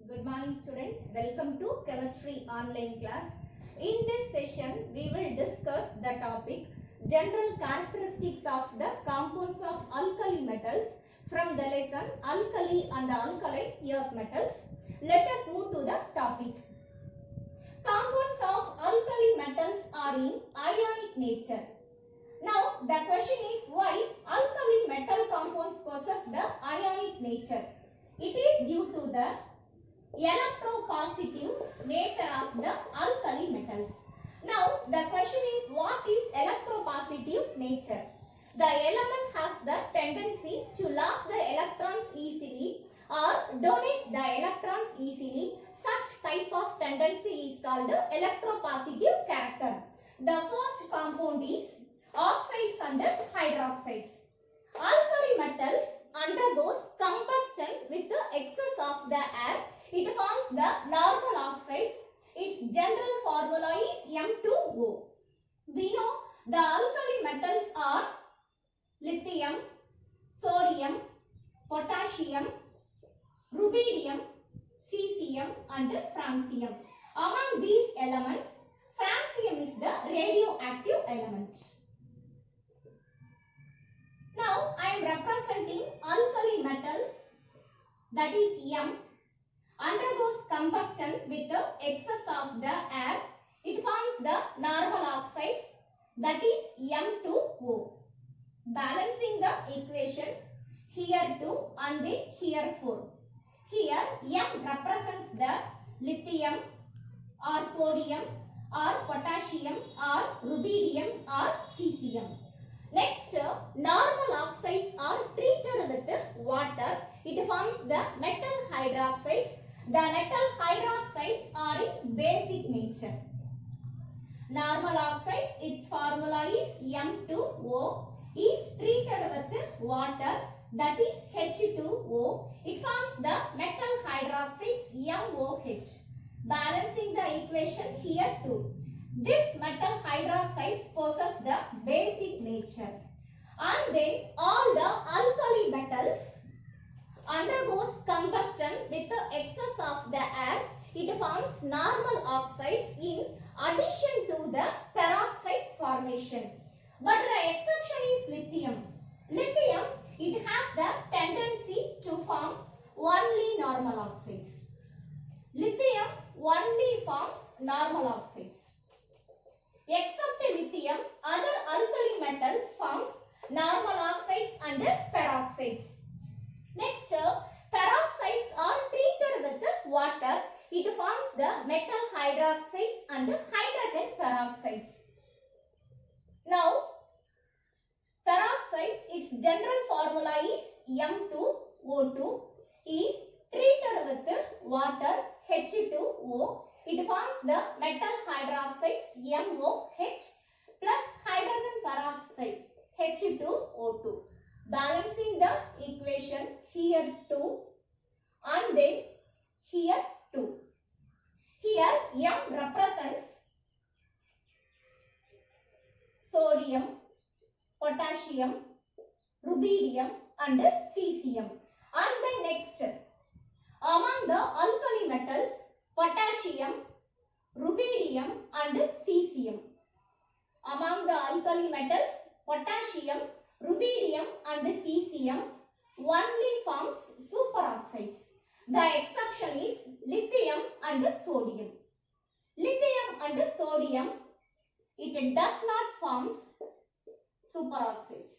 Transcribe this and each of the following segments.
Good morning students. Welcome to chemistry online class. In this session we will discuss the topic general characteristics of the compounds of alkali metals from the lesson alkali and alkaline earth metals. Let us move to the topic. Compounds of alkali metals are in ionic nature. Now the question is why alkali metal compounds possess the ionic nature. It is due to the electropositive nature of the alkali metals. Now the question is what is electropositive nature? The element has the tendency to lose the electrons easily or donate the electrons easily. Such type of tendency is called electropositive character. The first compound is oxides and hydroxides. Alkali metals undergoes combustion with the excess of the air. It forms the normal oxides. Its general formula is M2O. We know the alkali metals are lithium, sodium, potassium, rubidium, cesium and francium. Among these elements, francium is the radioactive element. Now I am representing alkali metals, that is M, undergoes combustion with the excess of the air. It forms the normal oxides, that is M2O. Balancing the equation, here 2 and then here 4. Here M represents the lithium or sodium or potassium or rubidium or cesium. Next, normal oxides are treated with water. It forms the metal hydroxides. The metal hydroxides are in basic nature. Normal oxides, its formula is M2O, is treated with water, that is H2O. It forms the metal hydroxides MOH. Balancing the equation, here 2. This metal hydroxides possess the basic nature. And then all the alkali metals undergoes combustion with the excess of the air. It forms normal oxides in addition to the peroxides formation. But the exception is lithium. Lithium, it has the tendency to form only normal oxides. Lithium only forms normal oxides. Except lithium, other alkali metals forms normal oxides and peroxides. Next, peroxides are treated with water. It forms the metal hydroxides and hydrogen peroxides. Now, peroxides, its general formula is M2O2, is treated with water, H2O. It forms the metal hydroxides MOH plus hydrogen peroxide H2O2. Balancing the equation, here 2 and then here 2. Here M represents sodium, potassium, rubidium and cesium. And then next, among the alkali metals, potassium, rubidium and cesium. Among the alkali metals, potassium, rubidium and cesium only forms superoxides. The exception is lithium and sodium. Lithium and sodium, it does not form superoxides.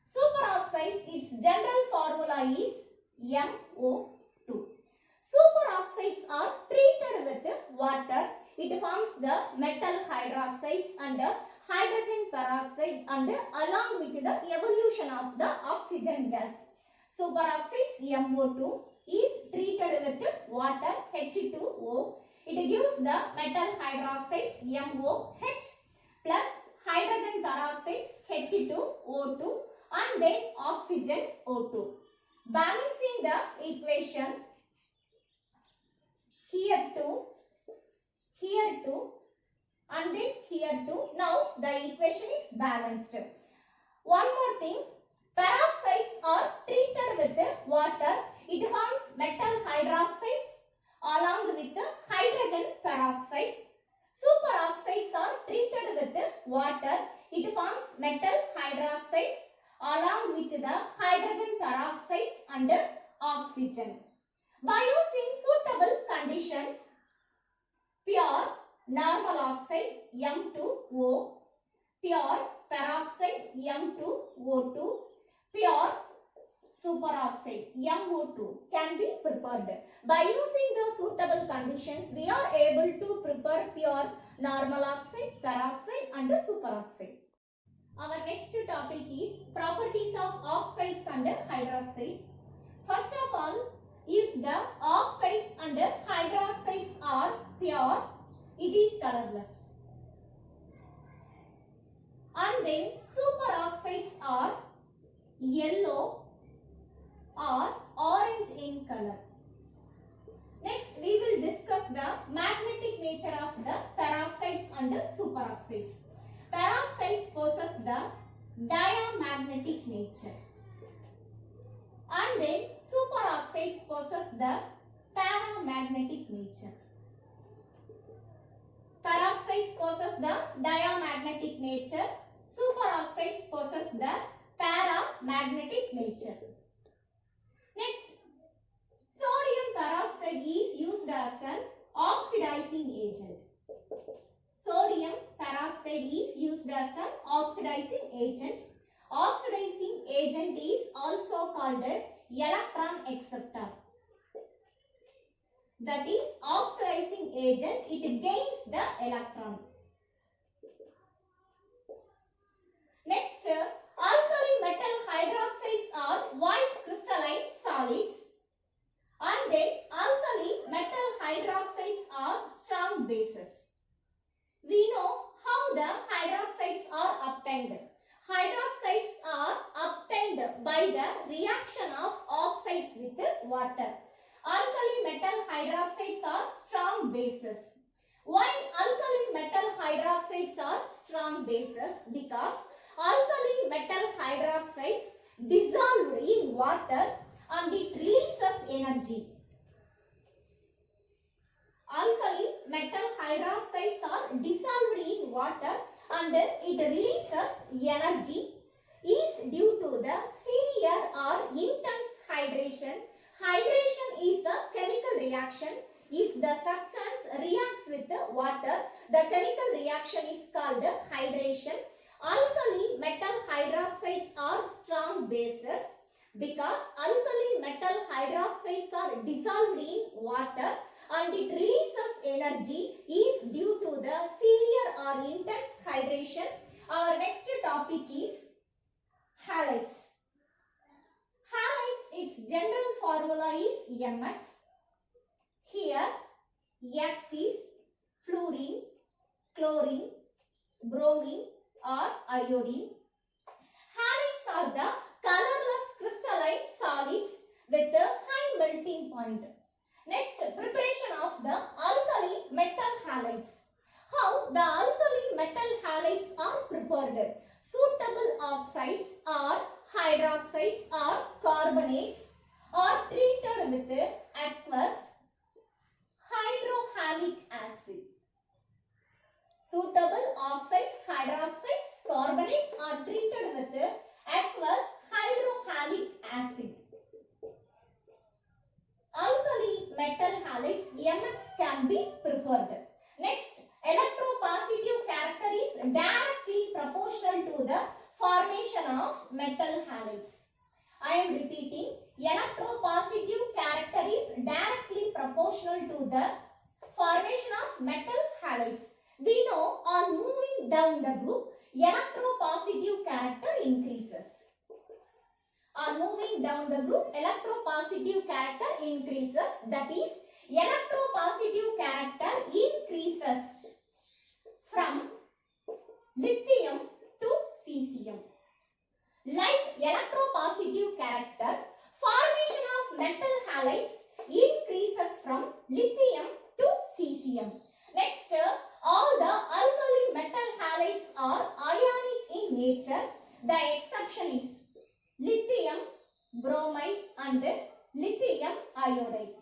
Superoxides, its general formula is MO2. Superoxides are treated with water. It forms the metal hydroxides and hydrogen peroxide and along with the evolution of the oxygen gas. Superoxides MO2 is treated with water H2O. It gives the metal hydroxides MOH plus hydrogen peroxides H2O2 and then oxygen O2. Balancing the equation, here 2 and then here 2. Now the equation is balanced. One more thing, peroxides are treated with water. It forms and oxygen. By using suitable conditions, pure normal oxide M2O, pure peroxide M2O2, pure superoxide MO2 can be prepared. By using the suitable conditions, we are able to prepare pure normal oxide, peroxide and superoxide. Our next topic is properties of oxides and hydroxides. First of all, if the oxides and hydroxides are pure, it is colorless. And then superoxides are yellow or orange in color. Next, we will discuss the magnetic nature of the peroxides and superoxides. Peroxides possess the diamagnetic nature, and then superoxides possess the paramagnetic nature. Peroxides possess the diamagnetic nature, superoxides possess the paramagnetic nature. Next, sodium peroxide is used as an oxidizing agent. Sodium peroxide is used as an oxidizing agent. Oxidizing agent is also called electron acceptor. That is, oxidizing agent, it gains the electron. Next, alkali metal hydroxides are white crystalline solids, and then alkali metal hydroxides are strong bases. We know how the hydroxides are obtained. Hydroxides are obtained by the reaction of oxides with water. Alkali metal hydroxides are strong bases. Why alkali metal hydroxides are strong bases? Because alkali metal hydroxides dissolved in water and it releases energy. Alkali metal hydroxides are dissolved in water and it releases energy is due to the severe or intense hydration. Hydration is a chemical reaction. If the substance reacts with water, the chemical reaction is called hydration. Alkali metal hydroxides are strong bases because alkali metal hydroxides are dissolved in water and it releases energy is due to the severe or intense hydration. Our next topic is halides. Halides, its general formula is MX. Here X is fluorine, chlorine, bromine or iodine. Halides are the colorless crystalline solids with a high melting point. Next, preparation of the alkali metal halides. How the alkali metal halides are prepared? Suitable oxides or hydroxides or carbonates are treated with aqueous hydrohalic acid. Suitable oxides, hydroxides, carbonates are treated with aqueous hydrohalic acid. Alkali metal halides MX can be prepared. Next, electropositive character is directly proportional to the formation of metal halides. I am repeating, electropositive character is directly proportional to the formation of metal halides. We know on moving down the group, electropositive character increases. On moving down the group, electropositive character increases. That is, electropositive character increases from lithium to cesium. Like electropositive character, formation of metal halides increases from lithium to cesium. Next, all the alkali metal halides are ionic in nature. The exception is lithium bromide and lithium iodide.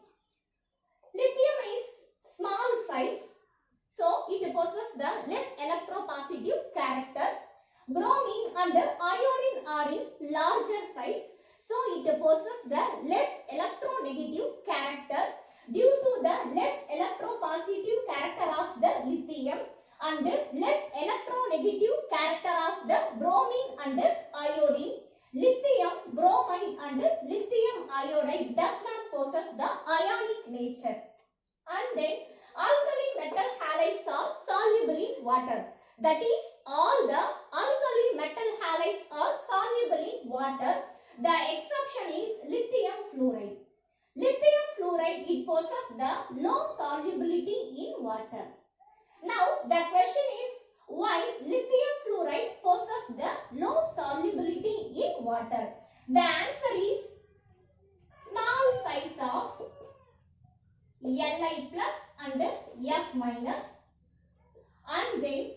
Lithium is small size, so it possesses the less electropositive character. Bromine and iodine are in larger size, So it possesses the less electronegative character due to the less electropositive character of the lithium and less electronegative character of the bromine and iodine. Lithium bromide and lithium iodide does not possess the ionic nature. And then alkali metal halides are soluble in water. That is, all the alkali metal halides are soluble in water. The exception is lithium fluoride. Lithium fluoride, it possesses the low solubility in water. Now the question is, why lithium fluoride possesses the low solubility in water? The answer is small size of Li plus and F minus, and then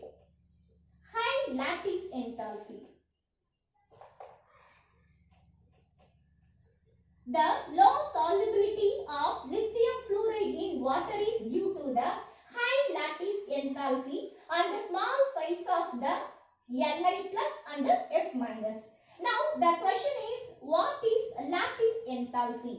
high lattice enthalpy. The low solubility of lithium fluoride in water is due to the high lattice enthalpy and the small size of the Li plus and F minus. Now the question is, what is lattice enthalpy?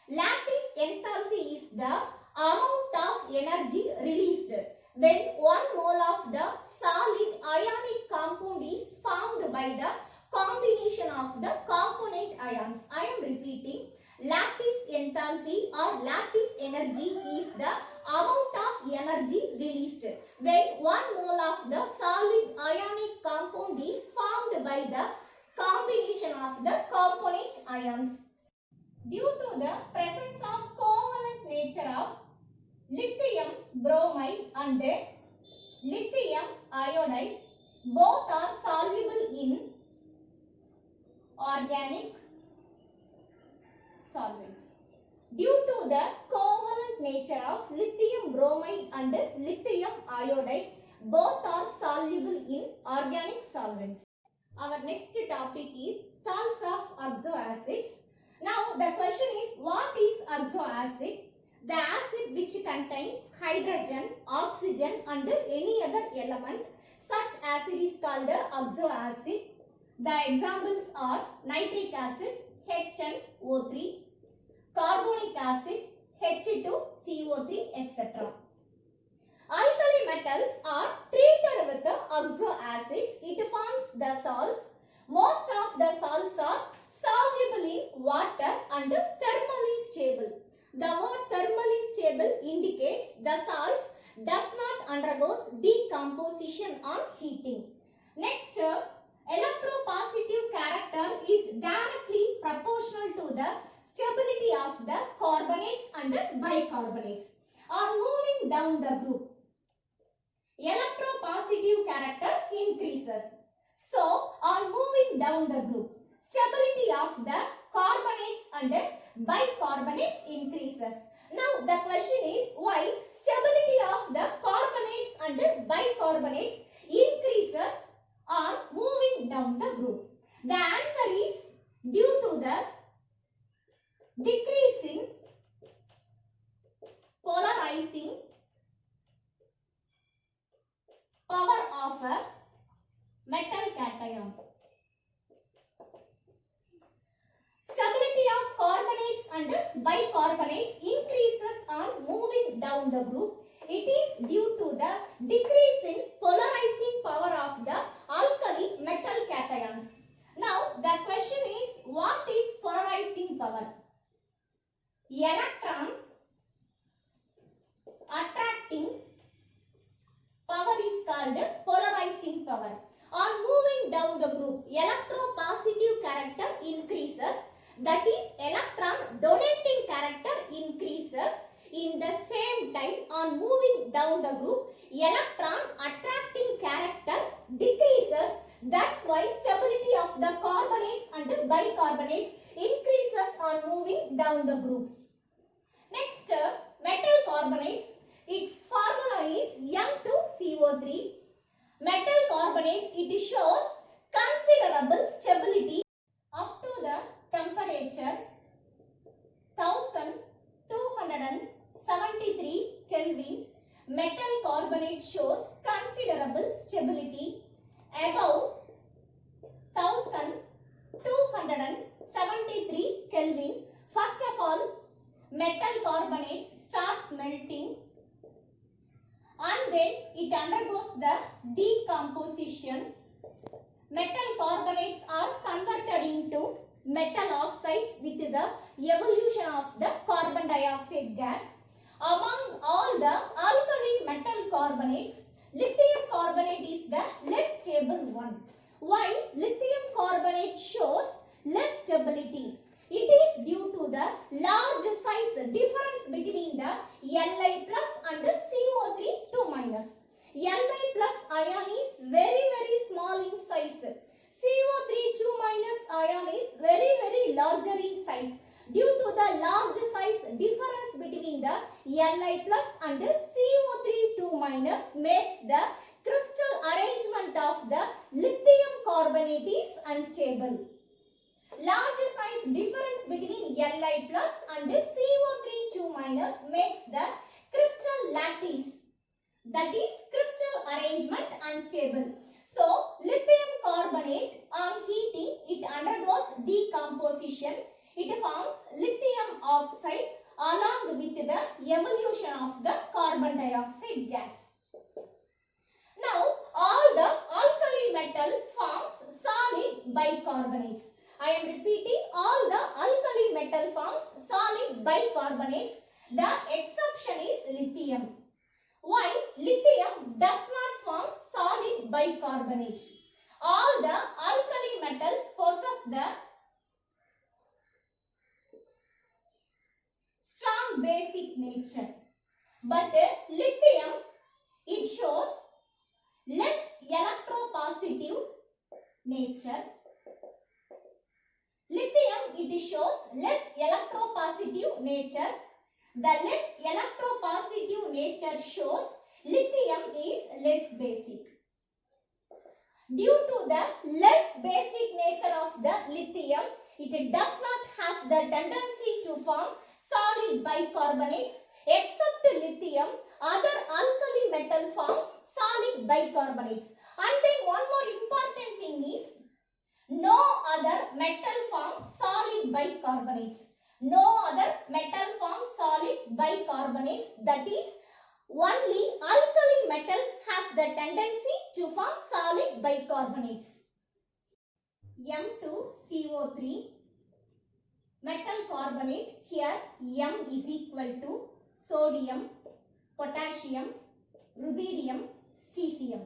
Lattice enthalpy is the amount of energy released when 1 mole of the solid ionic compound is formed by the combination of the component ions. I am repeating, lattice enthalpy or lattice energy is the amount of energy released when 1 mole of the solid ionic compound is formed by the combination of the component ions. Due to the presence of covalent nature of lithium bromide and lithium iodide, both are soluble in organic solvents. Due to the covalent nature of lithium bromide and lithium iodide, both are soluble in organic solvents. Our next topic is salts of oxoacids. Now the question is, what is oxoacid? The acid which contains hydrogen, oxygen and any other element. Such acid is called oxoacid. The examples are nitric acid, HNO3, carbonic acid, H2CO3, etc. Alkali metals are treated with the oxoacids. It forms the salts. Most of the salts are soluble in water and thermally stable. The word thermally stable indicates the salts does not undergo decomposition on heating. Next, electropositive character is directly proportional to the stability of the carbonates and bicarbonates. On moving down the group, electropositive character increases. So, on moving down the group, stability of the carbonates and bicarbonates increases. Now, the question is, why stability of the carbonates and bicarbonates increases on moving down the group? The answer is due to the decrease in polarizing power of a metal cation. Stability of carbonates and bicarbonates increases on moving down the group. It is due to the decrease in polarizing power of the alkali metal cations. Now the question is, what is polarizing power? Electron attracting power is called polarizing power. On moving down the group, electropositive character increases. That is, electron donating character increases. In the same time, on moving down the group, electron attracting character decreases. That's why stability of the carbonates and bicarbonates increases on moving down the group. Next, metal carbonates. Its formula is N2CO3. Metal carbonates, it shows considerable stability up to the temperature 1273 Kelvin. Metal carbonate shows considerable stability above 1273 bicarbonate starts melting and then it undergoes the decomposition. Metal carbonates are converted into metal oxides with the evolution of the carbon dioxide gas. Among all the alkali metal carbonates, lithium carbonate is the less stable one. Why lithium carbonate shows less stability? It is due to the large size difference between the Li plus and CO3 2-. Li plus ion is very small in size. CO3 2- ion is very larger in size. Due to the large size difference between the Li plus and CO3 2- makes the crystal arrangement of the lithium carbonate is unstable. Large size difference between Li plus and CO3 2- makes the crystal lattice, that is crystal arrangement, unstable. So lithium carbonate on heating it undergoes decomposition. It forms lithium oxide along with the evolution of the carbon dioxide gas. Now all the alkali metal forms solid bicarbonates. I am repeating, all the alkali metal forms solid bicarbonates. The exception is lithium. Why? Lithium does not form solid bicarbonate. All the alkali metals possess the strong basic nature. But lithium, it shows less electropositive nature. Lithium, it shows less electropositive nature. The less electropositive nature shows lithium is less basic. Due to the less basic nature of the lithium, it does not have the tendency to form solid bicarbonates. Except lithium, other alkali metal forms solid bicarbonates. And then one more important thing is, no other metal forms solid bicarbonates. No other metal forms solid bicarbonates. That is, only alkali metals have the tendency to form solid bicarbonates. M2CO3 metal carbonate. Here M is equal to sodium, potassium, rubidium, cesium.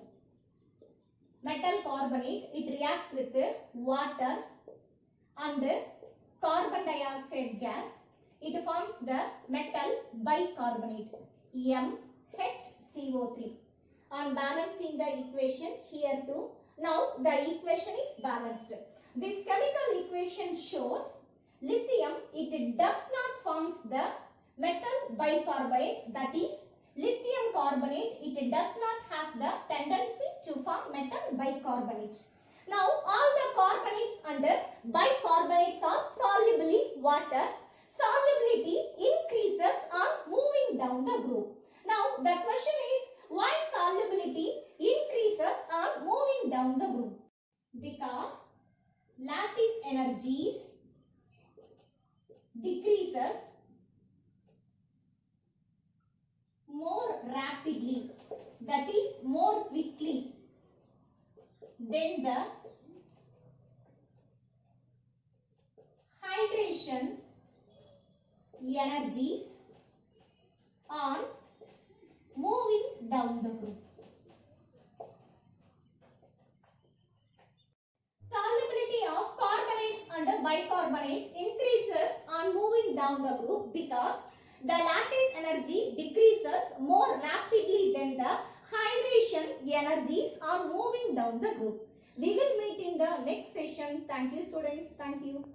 Metal carbonate, it reacts with water and carbon dioxide gas. It forms the metal bicarbonate MHCO3. On balancing the equation here too. Now the equation is balanced. This chemical equation shows lithium, it does not forms the metal bicarbonate, that is lithium carbonate, it does not have the tendency to form metal bicarbonates. Now all the carbonates and bicarbonates are soluble in water. Solubility increases on moving down the group. Now the question is, why solubility increases on moving down the group? Because lattice energies decreases more rapidly, that is more quickly than the hydration energies on moving down the group. Solubility of carbonates and bicarbonates increases on moving down the group because the lattice energy decreases more rapidly than the hydration energies are moving down the group. We will meet in the next session. Thank you students. Thank you.